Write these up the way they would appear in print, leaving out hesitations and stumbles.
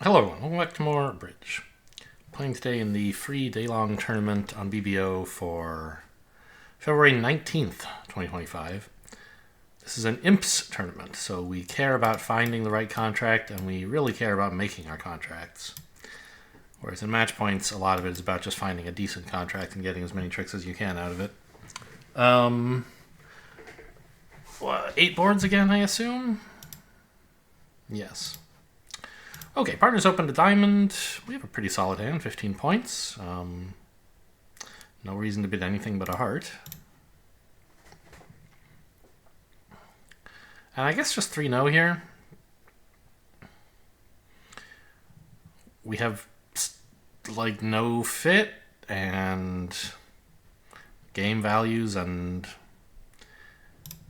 Hello everyone, welcome back to more Bridge. Playing today in the free Daylong tournament on BBO for February 19th, 2025. This is an IMPS tournament, so we care about finding the right contract and we really care about making our contracts. Whereas in match points, a lot of it is about just finding a decent contract and getting as many tricks as you can out of it. 8 boards again, I assume? Yes. Okay, partners open to diamond. We have a pretty solid hand, 15 points. No reason to bid anything but a heart. And I guess just 3-no here. We have like no fit and game values, and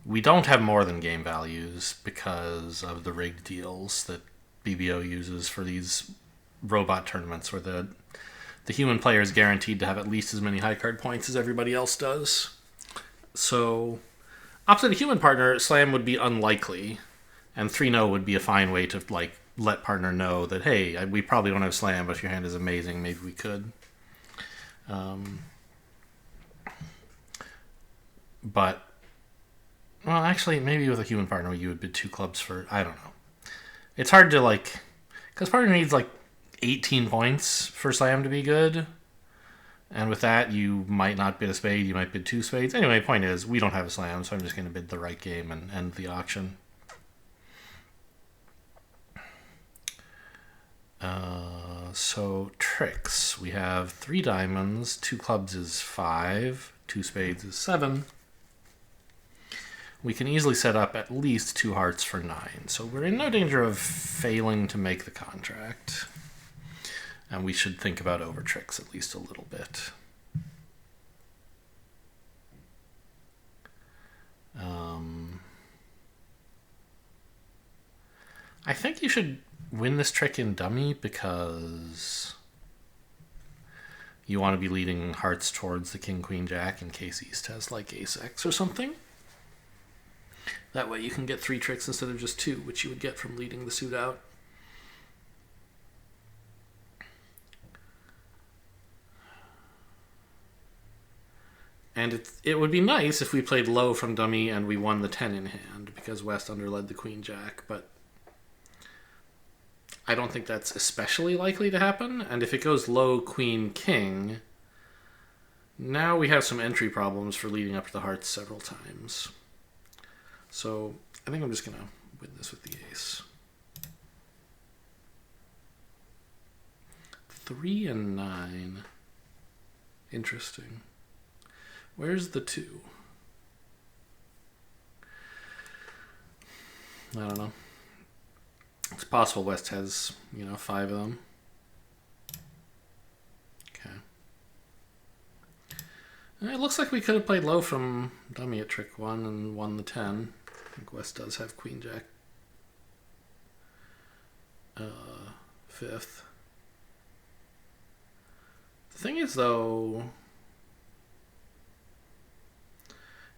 we don't have more than game values because of the rigged deals that BBO uses for these robot tournaments where the human player is guaranteed to have at least as many high card points as everybody else does. So opposite a human partner, slam would be unlikely, and 3-no would be a fine way to let partner know that, hey, we probably don't have slam, but if your hand is amazing, maybe we could. But, well, actually, maybe with a human partner, you would bid 2 clubs for, I don't know. It's hard to, because partner needs, 18 points for slam to be good. And with that, you might not bid a spade, you might bid 2 spades. Anyway, point is, we don't have a slam, so I'm just going to bid the right game and end the auction. So, tricks. We have 3 diamonds, 2 clubs is 5, 2 spades is 7. We can easily set up at least 2 hearts for 9. So we're in no danger of failing to make the contract. And we should think about over tricks at least a little bit. I think you should win this trick in dummy because you want to be leading hearts towards the king, queen, jack in case East has ace X or something. That way you can get 3 tricks instead of just 2, which you would get from leading the suit out. And it would be nice if we played low from dummy and we won the 10 in hand, because West underled the queen jack, but I don't think that's especially likely to happen. And if it goes low queen king, now we have some entry problems for leading up to the hearts several times. So I think I'm just going to win this with the ace. 3 and 9. Interesting. Where's the 2? I don't know. It's possible West has, 5 of them. Okay. It looks like we could have played low from dummy at trick 1 and won the 10. I think West does have queen jack 5th. The thing is, though,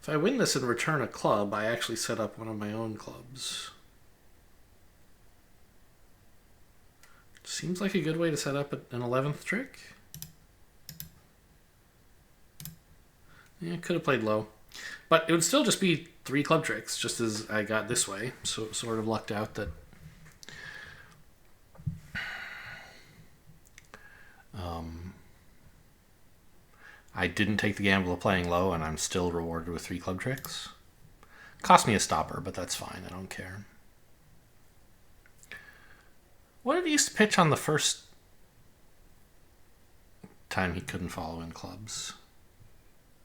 if I win this and return a club, I actually set up one of my own clubs. Seems like a good way to set up an 11th trick. Yeah, could have played low. But it would still just be 3 club tricks, just as I got this way. So sort of lucked out that I didn't take the gamble of playing low, and I'm still rewarded with 3 club tricks. Cost me a stopper, but that's fine. I don't care. What did East pitch on the first time he couldn't follow in clubs?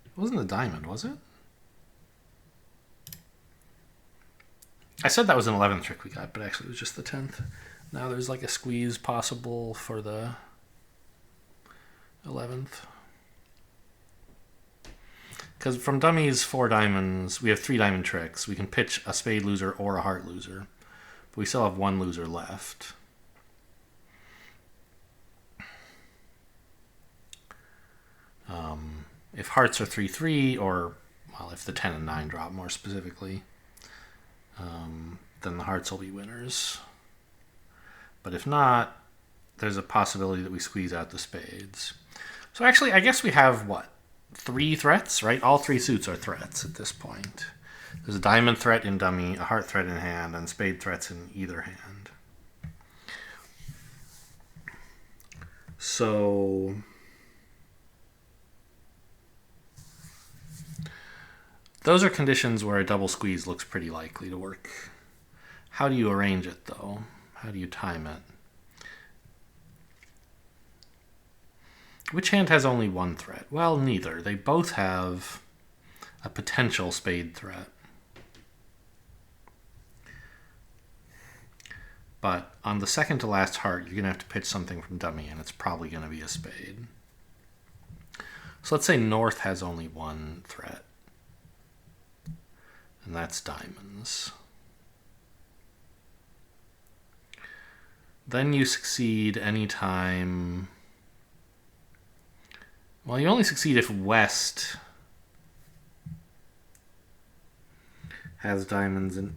It wasn't a diamond, was it? I said that was an 11th trick we got, but actually it was just the 10th. Now there's a squeeze possible for the 11th. Because from dummies, 4 diamonds, we have 3 diamond tricks. We can pitch a spade loser or a heart loser. But we still have 1 loser left. If hearts are 3-3, or, well, if the 10 and 9 drop more specifically, then the hearts will be winners. But if not, there's a possibility that we squeeze out the spades. So actually, I guess we have, what, 3 threats, right? All 3 suits are threats at this point. There's a diamond threat in dummy, a heart threat in hand, and spade threats in either hand. So those are conditions where a double squeeze looks pretty likely to work. How do you arrange it, though? How do you time it? Which hand has only 1 threat? Well, neither. They both have a potential spade threat. But on the second to last heart, you're going to have to pitch something from dummy, and it's probably going to be a spade. So let's say North has only 1 threat. And that's diamonds. Then you succeed anytime... Well, you only succeed if West has diamonds and...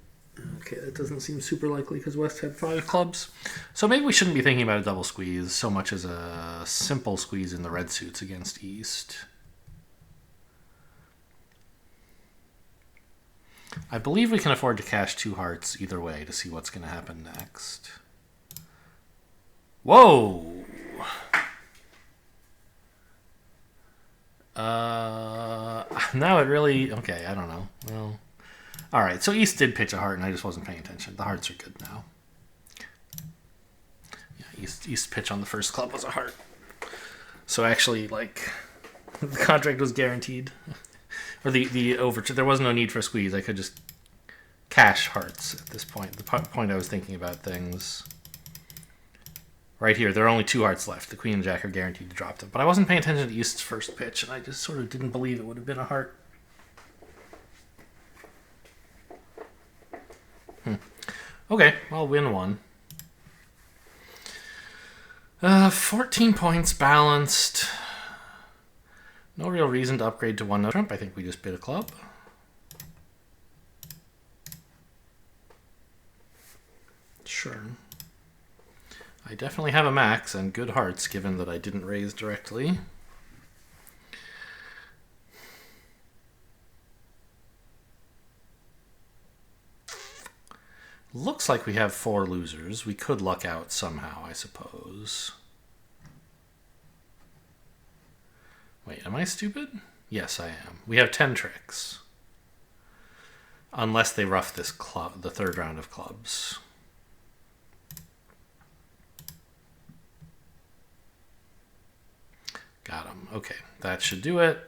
Okay, that doesn't seem super likely because West had 5 clubs. So maybe we shouldn't be thinking about a double squeeze so much as a simple squeeze in the red suits against East. I believe we can afford to cash 2 hearts either way to see what's going to happen next. Whoa! Now it really... Okay, I don't know. Well... Alright, so East did pitch a heart, and I just wasn't paying attention. The hearts are good now. Yeah, East pitch on the first club was a heart. So actually, like, the contract was guaranteed. Or the overture. There was no need for a squeeze. I could just cash hearts at this point. The point I was thinking about things... Right here, there are only 2 hearts left. The Queen and Jack are guaranteed to drop them. But I wasn't paying attention to East's first pitch, and I just sort of didn't believe it would have been a heart. Okay, I'll win 1. 14 points balanced. No real reason to upgrade to 1 no trump. I think we just bid a club. Sure. I definitely have a max and good hearts, given that I didn't raise directly. Looks like we have 4 losers. We could luck out somehow, I suppose. Wait, am I stupid? Yes, I am. We have 10 tricks. Unless they rough this club, the 3rd round of clubs. Got him. Okay, that should do it.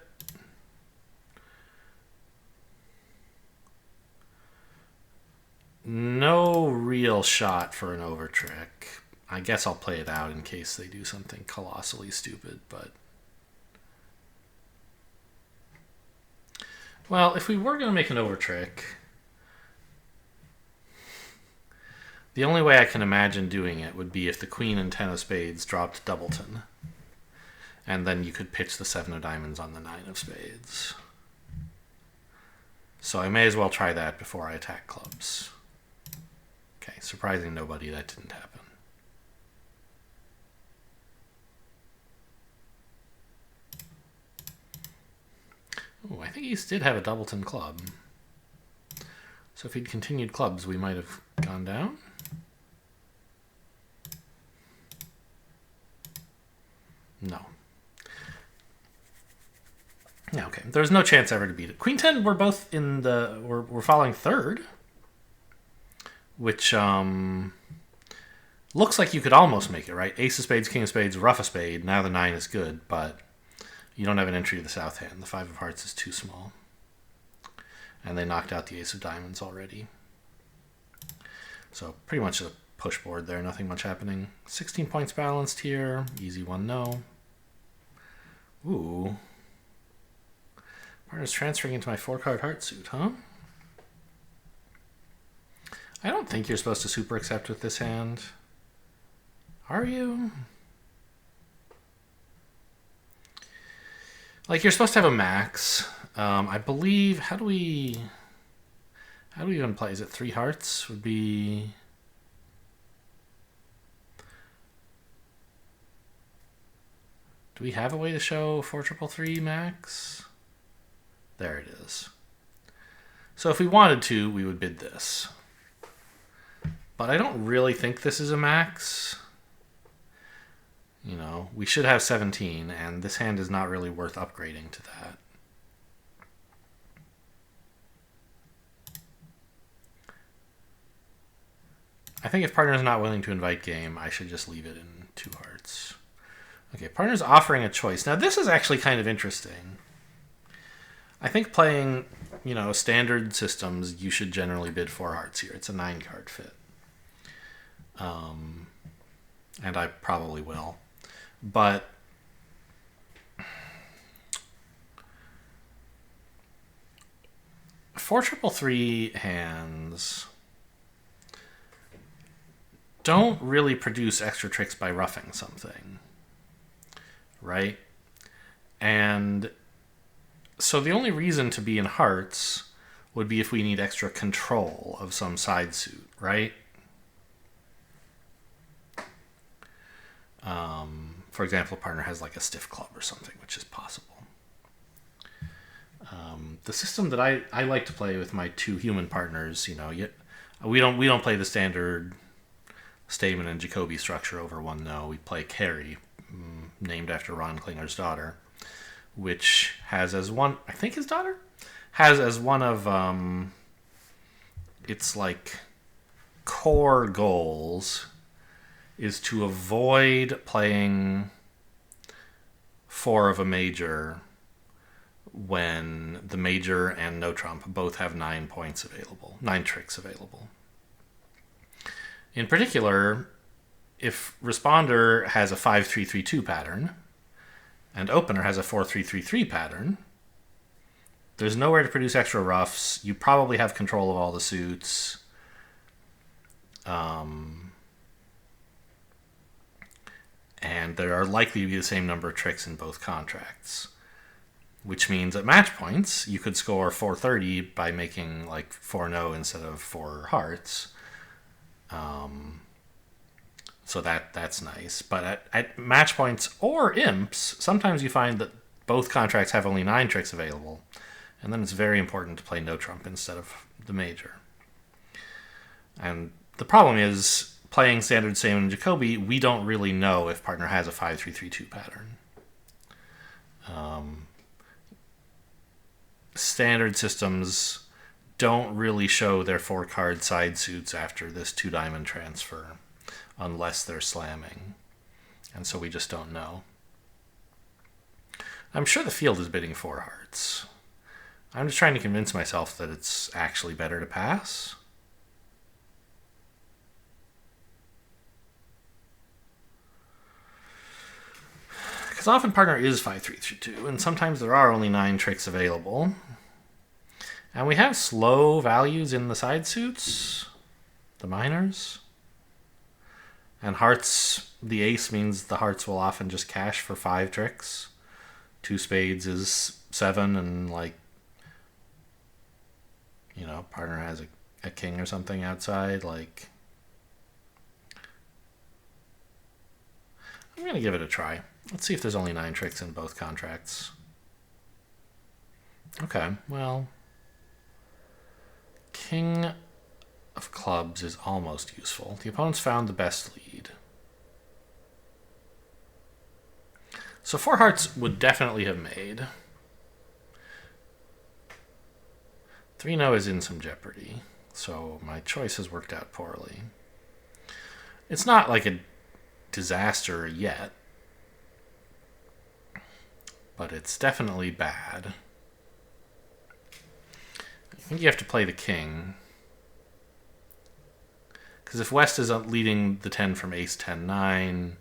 No real shot for an over trick. I guess I'll play it out in case they do something colossally stupid, but... Well, if we were going to make an over trick, the only way I can imagine doing it would be if the Queen and 10 of spades dropped doubleton. And then you could pitch the 7 of diamonds on the 9 of spades. So I may as well try that before I attack clubs. Okay, surprising nobody, that didn't happen. Oh, I think East did have a doubleton club. So if he'd continued clubs, we might have gone down. No. Yeah, okay. There's no chance ever to beat it. Queen 10, we're both in the... We're following 3rd. Which, looks like you could almost make it, right? Ace of spades, king of spades, rough a spade. Now the 9 is good, but you don't have an entry to the south hand. The 5 of hearts is too small. And they knocked out the ace of diamonds already. So pretty much a push board there. Nothing much happening. 16 points balanced here. Easy 1 no. Ooh. Partner's transferring into my 4-card heart suit, huh? I don't think you're supposed to super accept with this hand. Are you? Like, you're supposed to have a max. I believe... How do we even play? Is it 3 hearts? Would be... Do we have a way to show 4-3-3 max? There it is. So if we wanted to, we would bid this. But I don't really think this is a max. You know, we should have 17, and this hand is not really worth upgrading to that. I think if partner is not willing to invite game, I should just leave it in 2 hearts. Okay, partner's offering a choice. Now this is actually kind of interesting. I think playing, you know, standard systems, you should generally bid 4 hearts here. It's a 9-card fit. And I probably will. But four 3-3 hands don't really produce extra tricks by roughing something, right? And so the only reason to be in hearts would be if we need extra control of some side suit, right? For example, a partner has like a stiff club or something, which is possible. The system that I like to play with my 2 human partners, you know, we don't play the standard Stamen and Jacobi structure over 1 no. We play Carrie, named after Ron Klinger's daughter, which has as one, I think his daughter has as one of its like core goals is to avoid playing 4 of a major when the major and no trump both have 9 points available, 9 tricks available. In particular, if responder has a 5-3-3-2 pattern and opener has a 4-3-3-3 pattern, there's nowhere to produce extra roughs. You probably have control of all the suits. And there are likely to be the same number of tricks in both contracts, which means at match points, you could score 430 by making like 4-0 instead of 4 hearts. So that's nice. But at match points or imps, sometimes you find that both contracts have only 9 tricks available, and then it's very important to play no trump instead of the major. And the problem is, playing standard Stamen and Jacobi, we don't really know if partner has a 5-3-3-2 pattern. Standard systems don't really show their 4-card side suits after this 2-diamond transfer, unless they're slamming. And so we just don't know. I'm sure the field is bidding 4 hearts. I'm just trying to convince myself that it's actually better to pass. Because often partner is 5-3-2, and sometimes there are only 9 tricks available. And we have slow values in the side suits, the minors. And hearts, the ace means the hearts will often just cash for 5 tricks. 2 spades is 7, and like, you know, partner has a king or something outside. Like, I'm going to give it a try. Let's see if there's only 9 tricks in both contracts. Okay, well, king of clubs is almost useful. The opponent's found the best lead. So 4 hearts would definitely have made. 3-0 is in some jeopardy, so my choice has worked out poorly. It's not like a disaster yet, but it's definitely bad. I think you have to play the king, because if West is leading the 10 from ace 10-9,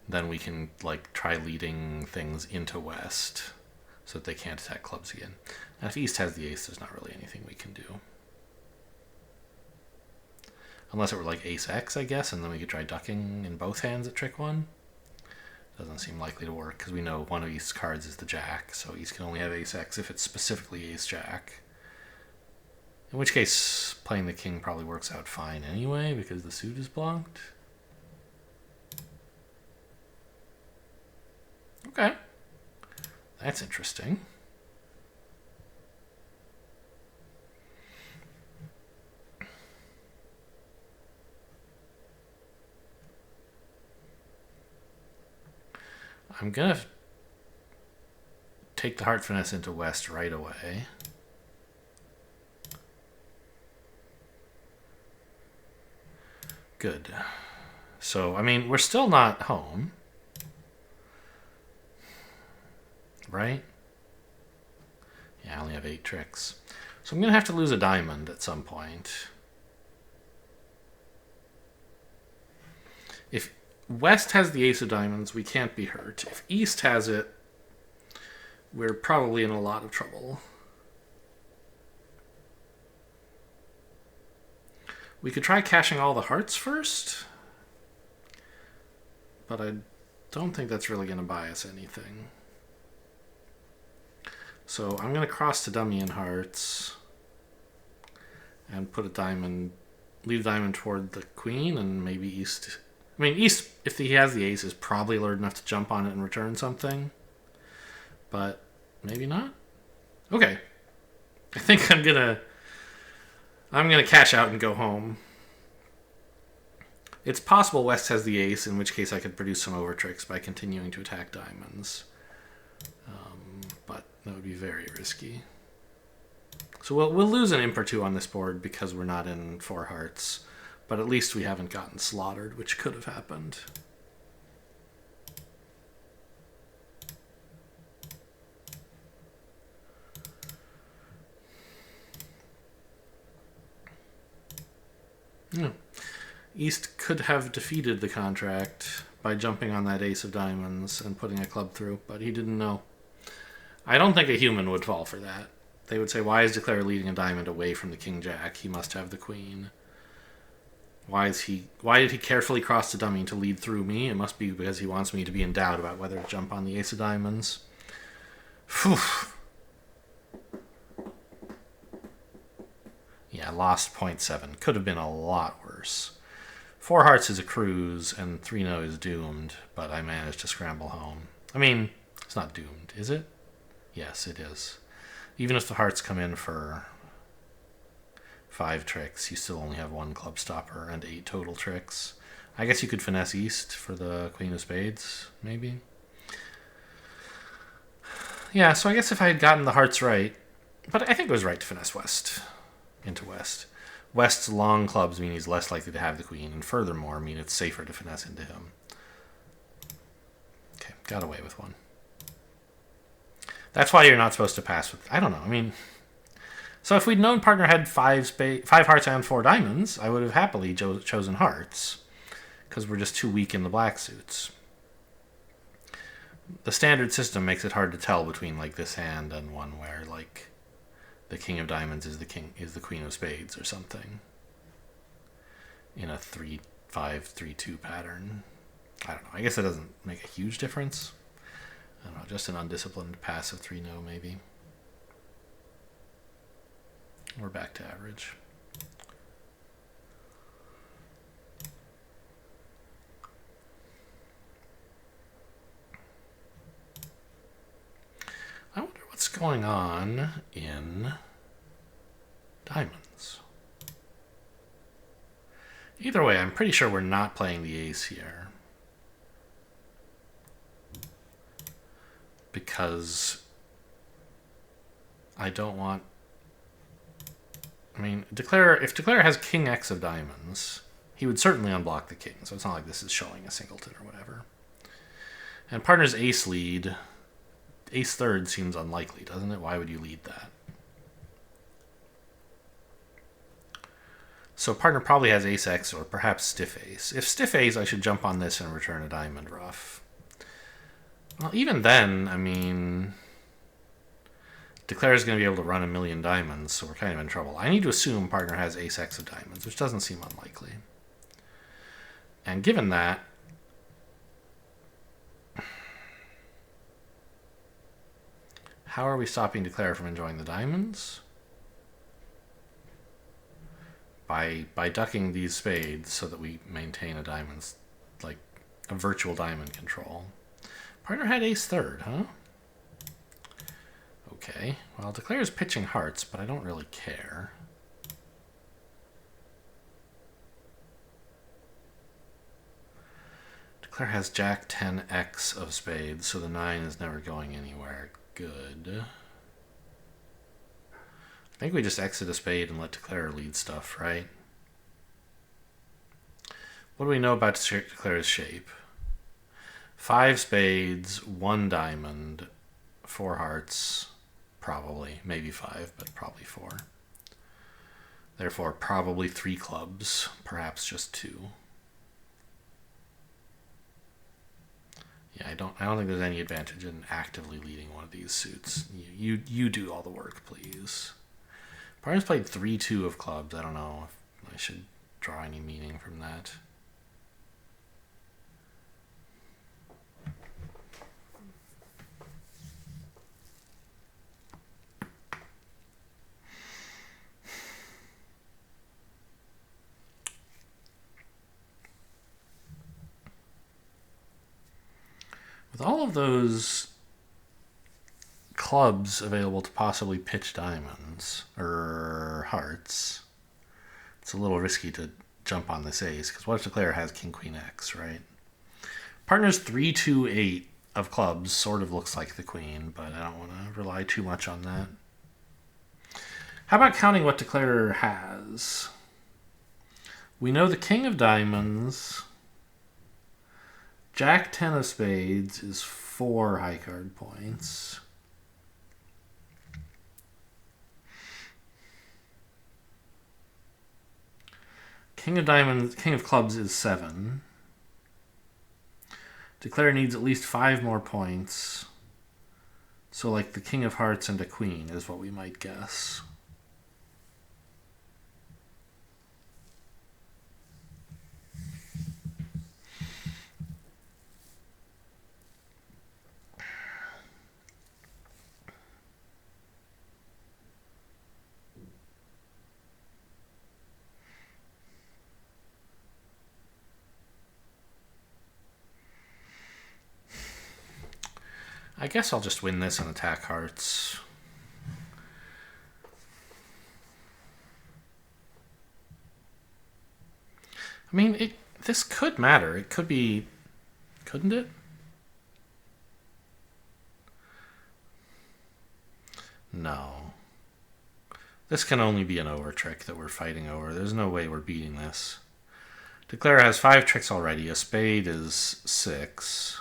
then we can like try leading things into West so that they can't attack clubs again. And if East has the ace, there's not really anything we can do. Unless it were like ace X, I guess, and then we could try ducking in both hands at trick 1. Doesn't seem likely to work, because we know one of East's cards is the jack, so East can only have ace X if it's specifically ace jack. In which case, playing the king probably works out fine anyway, because the suit is blocked. Okay. That's interesting. I'm going to take the heart finesse into West right away. Good. So, I mean, we're still not home. Right? Yeah, I only have 8 tricks. So I'm going to have to lose a diamond at some point. If West has the ace of diamonds, we can't be hurt. If East has it, we're probably in a lot of trouble. We could try cashing all the hearts first, but I don't think that's really going to buy us anything. So I'm going to cross to dummy in hearts and put a diamond, leave a diamond toward the queen, and maybe East. I mean, East, if he has the ace, is probably alert enough to jump on it and return something, but maybe not. Okay, I think I'm gonna cash out and go home. It's possible West has the ace, in which case I could produce some over tricks by continuing to attack diamonds. But that would be very risky. So we'll lose an imp or two on this board because we're not in 4 hearts. But at least we haven't gotten slaughtered, which could have happened. No. East could have defeated the contract by jumping on that ace of diamonds and putting a club through, but he didn't know. I don't think a human would fall for that. They would say, why is Declare leading a diamond away from the king-jack? He must have the queen. Why did he carefully cross the dummy to lead through me? It must be because he wants me to be in doubt about whether to jump on the ace of diamonds. Phew. Yeah, lost 0.7. Could have been a lot worse. 4 hearts is a cruise, and 3-no is doomed, but I managed to scramble home. I mean, it's not doomed, is it? Yes, it is. Even if the hearts come in for 5 tricks, you still only have 1 club stopper and 8 total tricks. I guess you could finesse East for the Queen of Spades, maybe. Yeah, so I guess if I had gotten the hearts right, but I think it was right to finesse West into West. West's long clubs mean he's less likely to have the queen, and furthermore mean it's safer to finesse into him. Okay, got away with 1. That's why you're not supposed to pass with... I don't know, I mean... So if we'd known partner had 5 hearts and 4 diamonds, I would have happily chosen hearts, because we're just too weak in the black suits. The standard system makes it hard to tell between like this hand and one where like the king of diamonds is the queen of spades or something in a 3-5 3-2 pattern. I don't know. I guess it doesn't make a huge difference. I don't know. Just an undisciplined passive 3-no maybe. We're back to average. I wonder what's going on in diamonds. Either way, I'm pretty sure we're not playing the ace here. Because I don't want... I mean, if Declare has king X of diamonds, he would certainly unblock the king, so it's not like this is showing a singleton or whatever. And partner's ace lead, ace third seems unlikely, doesn't it? Why would you lead that? So partner probably has ace X or perhaps stiff ace. If stiff ace, I should jump on this and return a diamond ruff. Well, even then, I mean... Declare is going to be able to run a million diamonds, so we're kind of in trouble. I need to assume partner has ace X of diamonds, which doesn't seem unlikely. And given that, how are we stopping Declare from enjoying the diamonds? By ducking these spades so that we maintain a diamonds, like a virtual diamond control. Partner had ace third, huh? Okay, well, Declare is pitching hearts, but I don't really care. Declare has Jack 10x of spades, so the 9 is never going anywhere. Good. I think we just exit a spade and let Declare lead stuff, right? What do we know about Declare's shape? 5 spades, 1 diamond, 4 hearts, probably. Maybe 5, but probably 4. Therefore, probably 3 clubs, perhaps just 2. Yeah, I don't think there's any advantage in actively leading one of these suits. You do all the work, please. Partner's played 3-2 of clubs. I don't know if I should draw any meaning from that. With all of those clubs available to possibly pitch diamonds or hearts, it's a little risky to jump on this ace, because what if Declare has King Queen X, right? Partner's 3-2-8 of clubs sort of looks like the queen, but I don't want to rely too much on that. How about counting what Declare has? We know the King of Diamonds. Jack 10 of spades is 4 high card points. King of Diamonds, King of Clubs is 7. Declare needs at least 5 more points. So like the King of Hearts and a Queen is what we might guess. I guess I'll just win this and attack hearts. I mean, this could matter. It could be... Couldn't it? No. This can only be an over trick that we're fighting over. There's no way we're beating this. Declare has 5 tricks already. A spade is 6.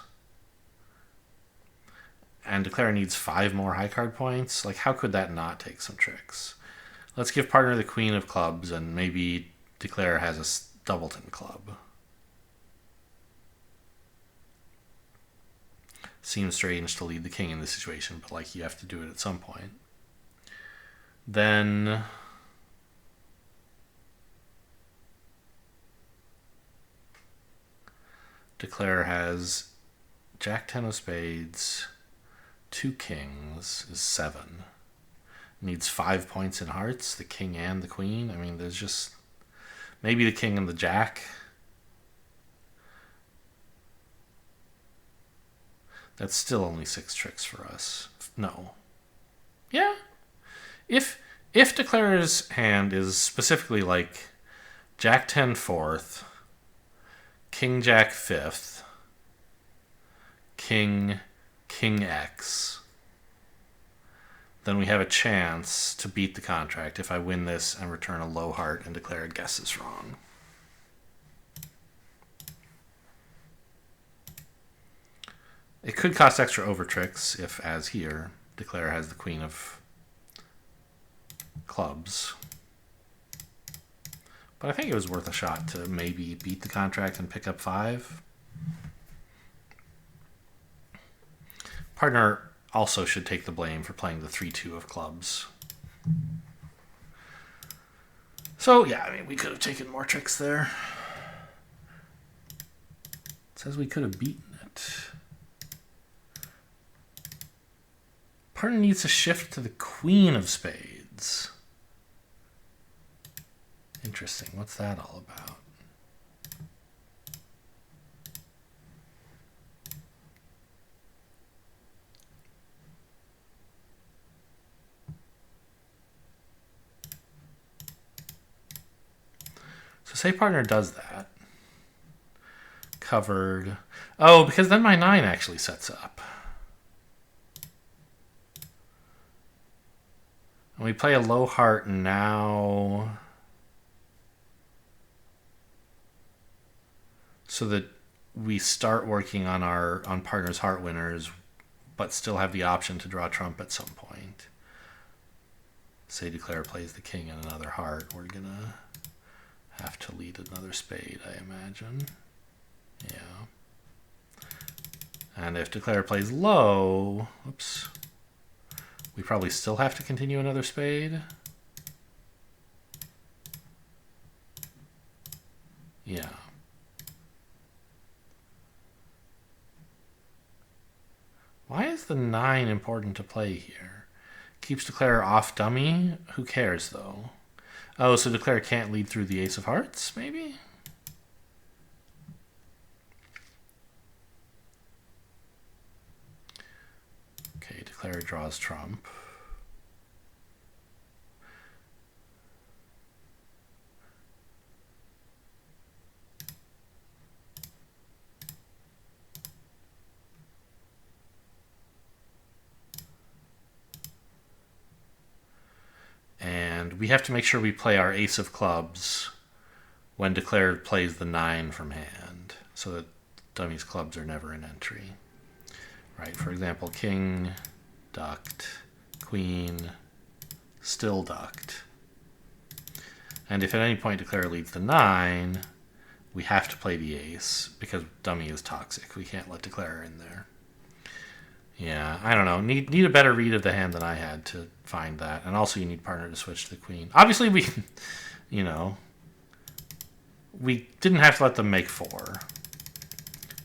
And Declare needs 5 more high card points. Like, how could that not take some tricks? Let's give partner the Queen of Clubs, and maybe Declare has a doubleton club. Seems strange to lead the king in this situation, but like, you have to do it at some point. Then Declare has Jack 10 of spades, 2 kings is 7. Needs 5 points in hearts, the king and the queen. I mean, there's just maybe the king and the jack. That's still only 6 tricks for us. No. Yeah. If Declare's hand is specifically like Jack 10 4th, King Jack 5th, King X, then we have a chance to beat the contract if I win this and return a low heart and Declare guesses wrong. It could cost extra over tricks if, as here, Declare has the Queen of Clubs. But I think it was worth a shot to maybe beat the contract and pick up 5. Partner also should take the blame for playing the 3-2 of clubs. So, yeah, I mean, we could have taken more tricks there. It says we could have beaten it. Partner needs to shift to the Queen of Spades. Interesting. What's that all about? say partner does that. Covered. Oh, because then my 9 actually sets up. And we play a low heart now. So that we start working on partner's heart winners, but still have the option to draw trump at some point. Say declare plays the king and another heart. We're gonna have to lead another spade, I imagine. Yeah. And if declare plays low, oops, we probably still have to continue another spade. Yeah. Why is the 9 important to play here? Keeps declare off dummy? Who cares, though? Oh, so declare can't lead through the ace of hearts, maybe? Okay, declare draws trump. And we have to make sure we play our ace of clubs when declare plays the 9 from hand, so that dummy's clubs are never an entry. Right, for example, king, ducked, queen, still ducked. And if at any point declare leads the 9, we have to play the ace, because dummy is toxic. We can't let declare in there. Yeah, I don't know. Need a better read of the hand than I had to find that. And also you need partner to switch to the queen. Obviously we, we didn't have to let them make 4.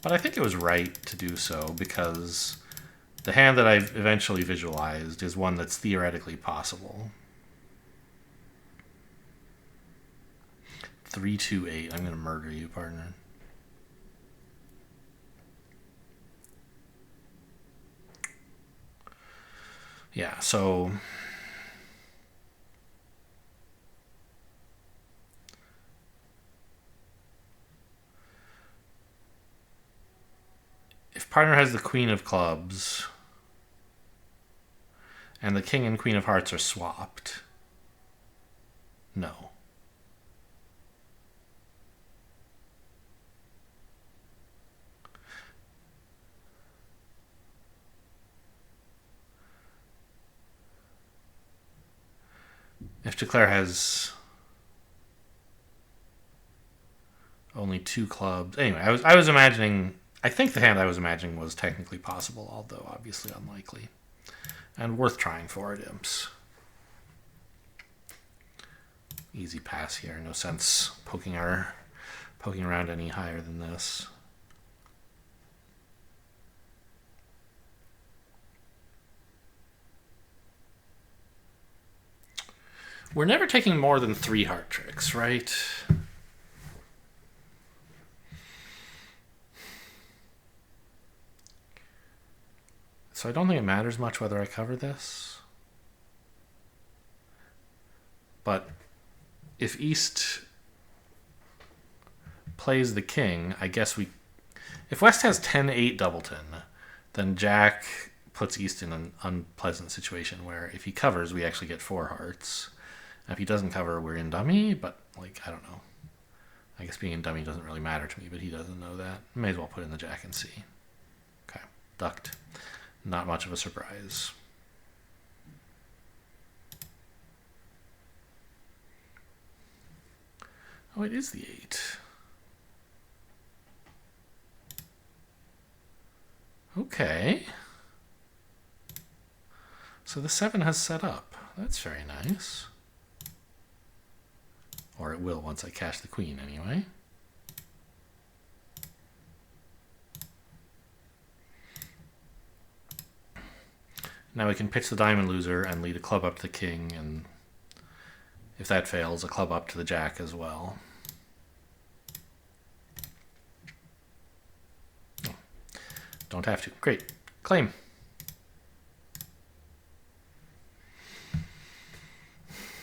But I think it was right to do so because the hand that I've eventually visualized is one that's theoretically possible. 3-2-8. I'm going to murder you, partner. Yeah, so if partner has the queen of clubs and the king and queen of hearts are swapped, no. If declare has only 2 clubs. Anyway, I was imagining, I think the hand I was imagining was technically possible, although obviously unlikely. And worth trying for at imps. Easy pass here, no sense poking around any higher than this. We're never taking more than 3 heart tricks, right? So I don't think it matters much whether I cover this. But if East plays the king, I guess we... If West has 10-8 doubleton, then Jack puts East in an unpleasant situation where if he covers, we actually get 4 hearts. And if he doesn't cover, we're in dummy, but, I don't know. I guess being in dummy doesn't really matter to me, but he doesn't know that. May as well put in the Jack and see. Okay, ducked. Not much of a surprise. Oh, it is the 8. Okay. So the 7 has set up. That's very nice. Or it will once I cash the queen anyway. Now we can pitch the diamond loser and lead a club up to the king, and if that fails, a club up to the jack as well. Oh, don't have to. Great. Claim.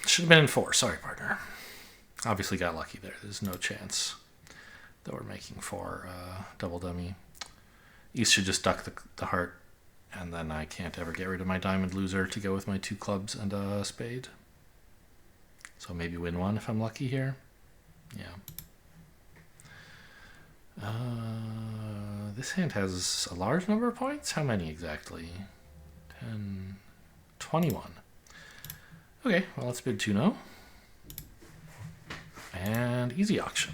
Should have been in 4. Sorry, partner. Obviously got lucky there. There's no chance that we're making 4 double dummy. East should just duck the heart, and then I can't ever get rid of my diamond loser to go with my 2 clubs and a spade. So maybe win 1 if I'm lucky here. Yeah. This hand has a large number of points. How many exactly? 10, 21. Okay, well, let's bid 2-0. And easy auction.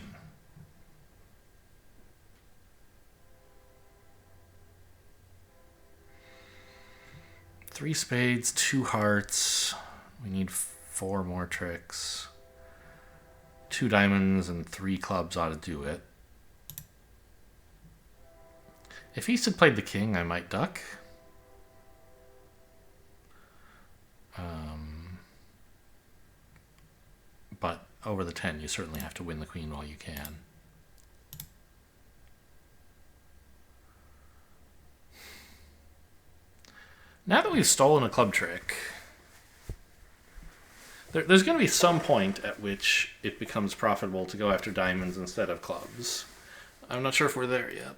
Three spades, 2 hearts. We need 4 more tricks. 2 diamonds and 3 clubs ought to do it. If East had played the king, I might duck. But over the 10, you certainly have to win the queen while you can. Now that we've stolen a club trick, there's going to be some point at which it becomes profitable to go after diamonds instead of clubs. I'm not sure if we're there yet.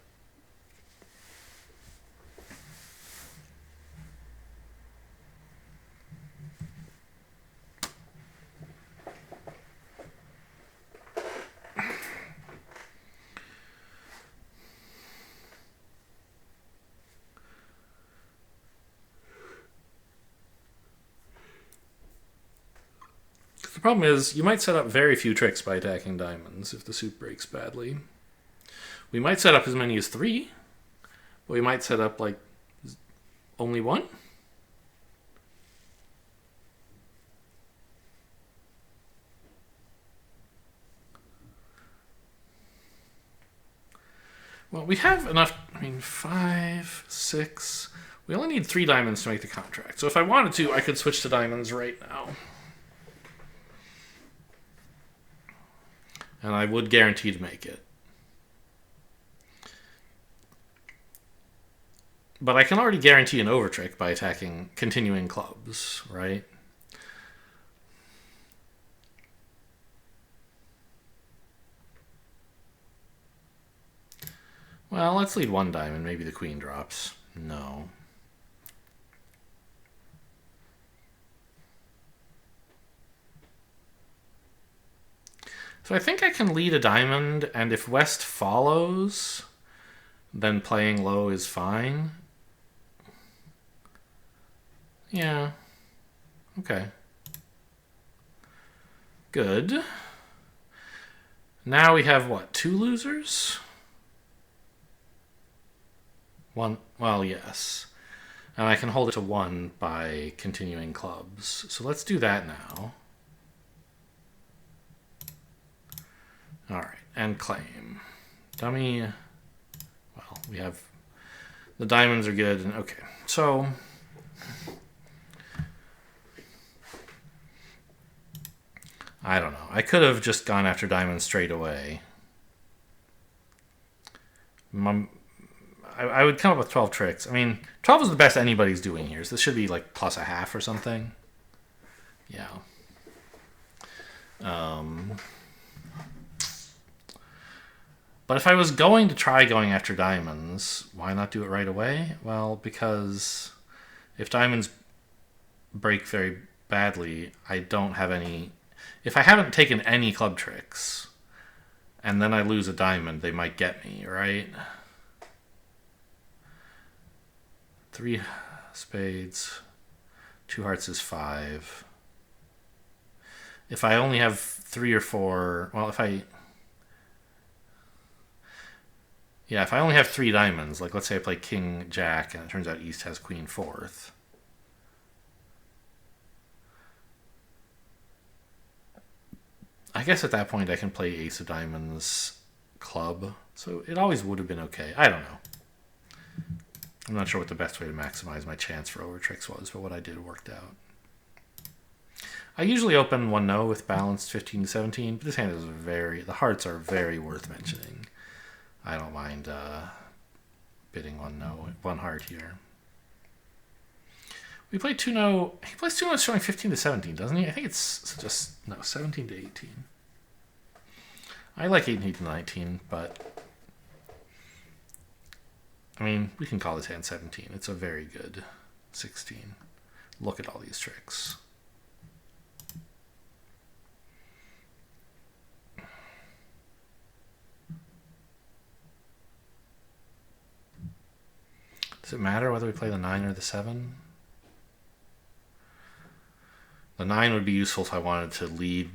The problem is, you might set up very few tricks by attacking diamonds if the suit breaks badly. We might set up as many as 3, but we might set up, like, only 1? Well, we have enough, 5, 6... We only need 3 diamonds to make the contract. So if I wanted to, I could switch to diamonds right now. And I would guarantee to make it. But I can already guarantee an overtrick by attacking continuing clubs, right? Well, let's lead 1 diamond. Maybe the queen drops. No. So I think I can lead a diamond, and if West follows, then playing low is fine. Yeah. Okay. Good. Now we have, what, 2 losers? 1, well, yes. And I can hold it to 1 by continuing clubs. So let's do that now. All right, and claim. Dummy, well, we have, the diamonds are good, and okay. So, I don't know. I could have just gone after diamonds straight away. I would come up with 12 tricks. 12 is the best anybody's doing here, so this should be like plus a half or something. Yeah. But if I was going to try going after diamonds, why not do it right away? Well, because if diamonds break very badly, I don't have any... If I haven't taken any club tricks, and then I lose a diamond, they might get me, right? 3 spades, 2 hearts is 5. If I only have 3 or 4... Well, if I only have 3 diamonds, like let's say I play king, jack, and it turns out East has queen, 4th. I guess at that point I can play ace of diamonds, club. So it always would have been okay. I don't know. I'm not sure what the best way to maximize my chance for over tricks was, but what I did worked out. I usually open 1-0 with balanced 15 to 17, but this hand is the hearts are very worth mentioning. I don't mind bidding 1-0, 1 heart here. We play 2-0. He plays 2-0 showing 15 to 17, doesn't he? I think it's just, no, 17 to 18. I like 18 to 19, but I mean, we can call this hand 17. It's a very good 16. Look at all these tricks. Does it matter whether we play the 9 or the 7? The 9 would be useful if I wanted to lead,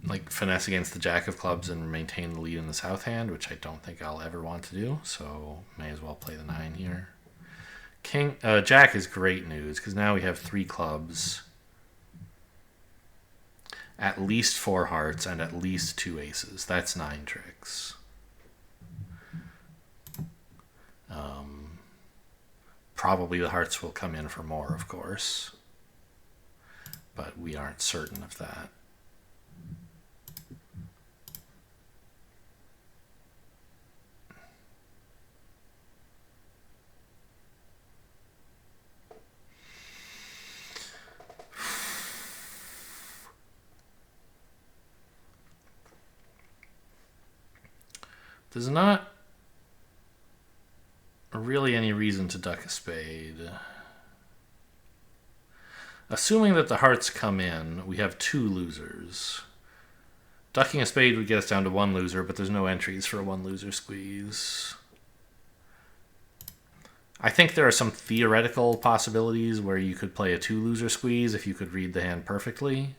like finesse against the Jack of clubs and maintain the lead in the south hand, which I don't think I'll ever want to do, so may as well play the 9 here. Jack is great news, because now we have 3 clubs, at least 4 hearts, and at least 2 aces. That's 9 tricks. Probably the hearts will come in for more, of course, but we aren't certain of that. There's not really any reason to duck a spade. Assuming that the hearts come in, we have 2 losers. Ducking a spade would get us down to 1 loser, but there's no entries for a 1 loser squeeze. I think there are some theoretical possibilities where you could play a 2 loser squeeze if you could read the hand perfectly.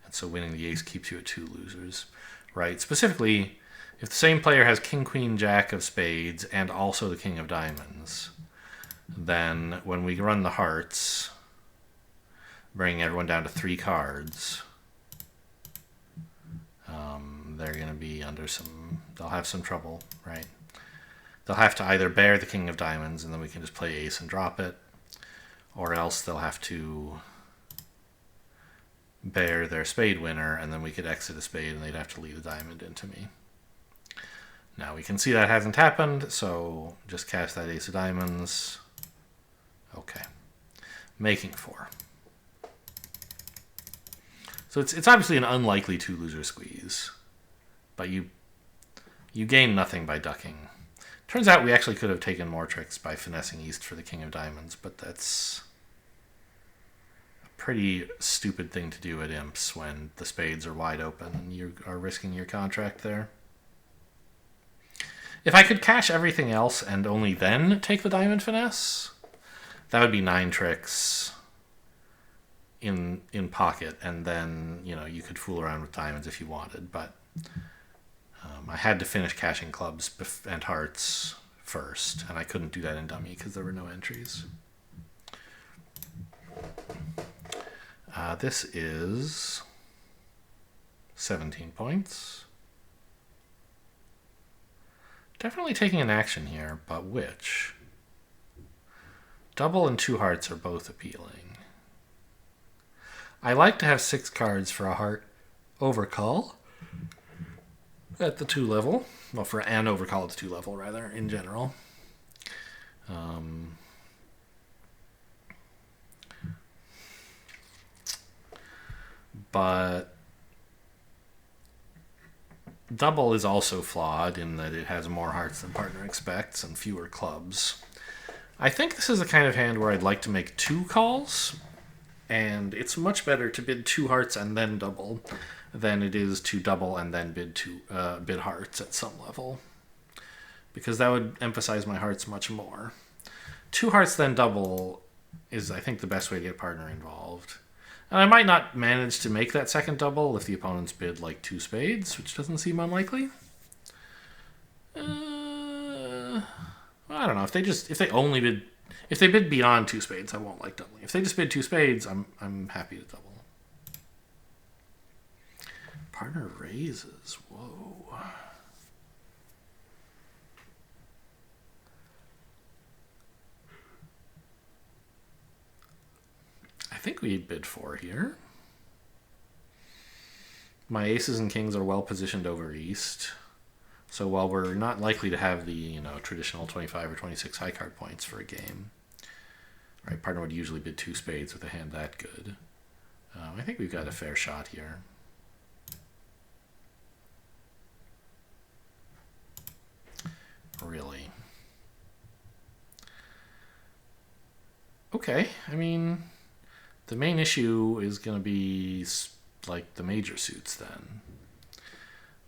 And so winning the ace keeps you at 2 losers. Right? Specifically, if the same player has king, queen, jack of spades and also the king of diamonds, then when we run the hearts, bringing everyone down to 3 cards, they're going to be under they'll have some trouble, right? They'll have to either bear the king of diamonds and then we can just play ace and drop it, or else they'll have to bear their spade winner and then we could exit a spade and they'd have to leave a diamond into me. Now we can see that hasn't happened, so just cast that ace of diamonds. Okay. Making 4. So it's obviously an unlikely 2 loser squeeze, but you gain nothing by ducking. Turns out we actually could have taken more tricks by finessing east for the king of diamonds, but that's a pretty stupid thing to do at imps when the spades are wide open and you are risking your contract there. If I could cash everything else and only then take the diamond finesse, that would be 9 tricks in pocket, and then you could fool around with diamonds if you wanted. But I had to finish cashing clubs and hearts first, and I couldn't do that in dummy because there were no entries. This is 17 points. Definitely taking an action here, but which? Double and 2 hearts are both appealing. I like to have 6 cards for a heart overcall at the 2 level. Well, for an overcall at the 2 level, rather, in general. But double is also flawed in that it has more hearts than partner expects and fewer clubs. I think this is the kind of hand where I'd like to make 2 calls, and it's much better to bid 2 hearts and then double than it is to double and then bid hearts at some level, because that would emphasize my hearts much more. 2 hearts then double is, I think, the best way to get partner involved. And I might not manage to make that second double if the opponents bid like 2 spades, which doesn't seem unlikely. I don't know. If they bid beyond 2 spades, I won't like doubling. If they just bid 2 spades, I'm happy to double. Partner raises. Whoa. I think we bid 4 here. My aces and kings are well positioned over east. So while we're not likely to have the traditional 25 or 26 high card points for a game, right? Partner would usually bid 2 spades with a hand that good. I think we've got a fair shot here. really. Okay, I mean, the main issue is going to be like the major suits then.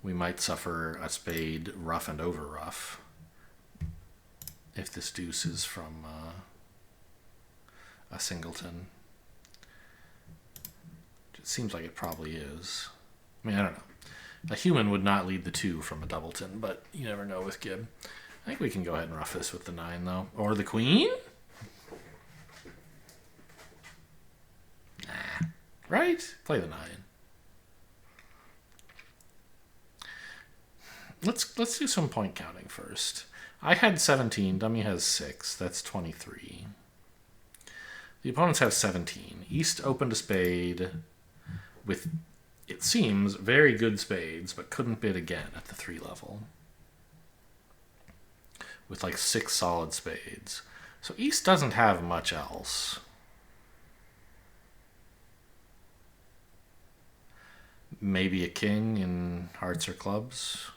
We might suffer a spade rough and over rough if this deuce is from a singleton. It seems like it probably is. I mean, I don't know. A human would not lead the 2 from a doubleton, but you never know with Gib. I think we can go ahead and rough this with the 9, though. Or the queen? Nah. Right? Play the 9. Let's do some point counting first. I had 17. Dummy has 6. That's 23. The opponents have 17. East opened a spade with, it seems, very good spades, but couldn't bid again at the 3 level. With like 6 solid spades. So East doesn't have much else. Maybe a king in hearts or clubs.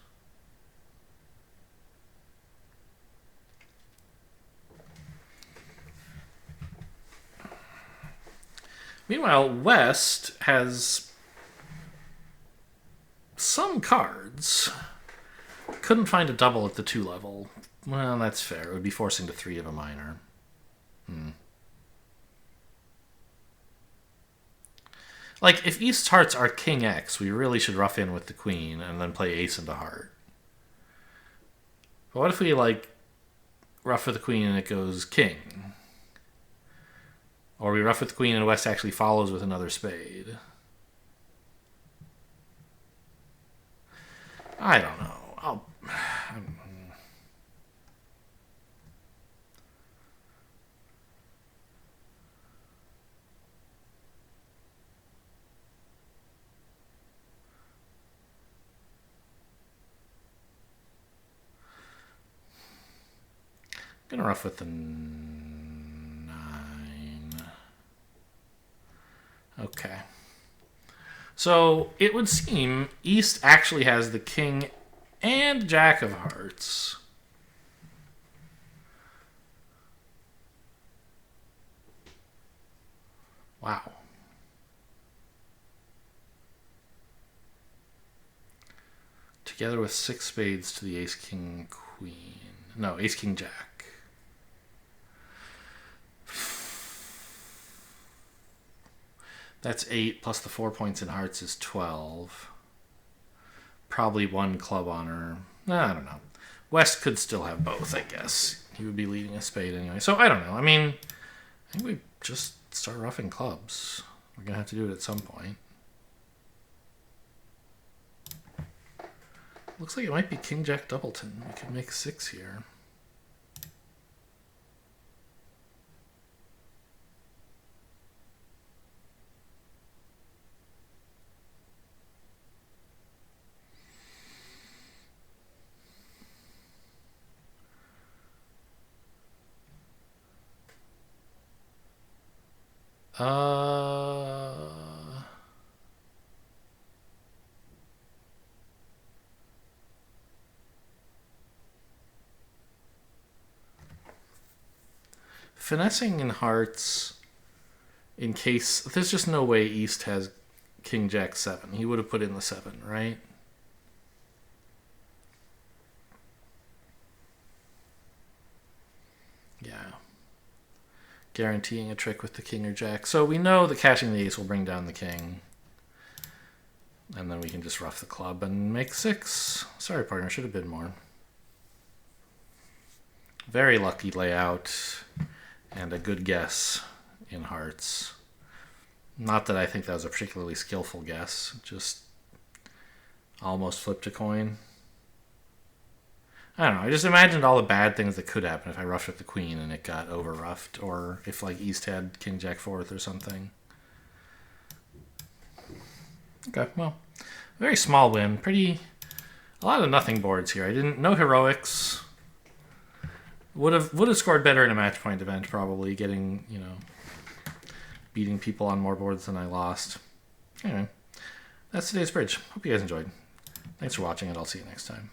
Meanwhile, West has some cards. Couldn't find a double at the 2 level. Well, that's fair. It would be forcing the 3 of a minor. Like, if East's hearts are king X, we really should rough in with the queen and then play ace into heart. But what if we, like, rough with the queen and it goes king? Or we rough with the queen and West actually follows with another spade. I don't know. I'm gonna rough with the 9. Okay. So it would seem East actually has the king and jack of hearts. Wow. Together with 6 spades to the ace, king, queen. No, ace, king, jack. That's 8 plus the 4 points in hearts is 12. Probably 1 club honor. I don't know. West could still have both, I guess. He would be leading a spade anyway. So I don't know. I mean, I think we just start roughing clubs. We're going to have to do it at some point. Looks like it might be king, jack, doubleton. We could make 6 here. Finessing in hearts, in case there's just no way East has king jack 7. He would have put in the 7, right? Yeah. Guaranteeing a trick with the king or jack. So we know that catching the ace will bring down the king. And then we can just rough the club and make 6. Sorry, partner, should have been more. Very lucky layout. And a good guess in hearts. Not that I think that was a particularly skillful guess. Just almost flipped a coin. I don't know. I just imagined all the bad things that could happen if I roughed with the queen and it got over roughed. Or if like East had king jack 4th or something. Okay, well. Very small win. A lot of nothing boards here. No heroics. Would have scored better in a match point event, probably, getting, beating people on more boards than I lost. Anyway, that's today's bridge. Hope you guys enjoyed. Thanks for watching, and I'll see you next time.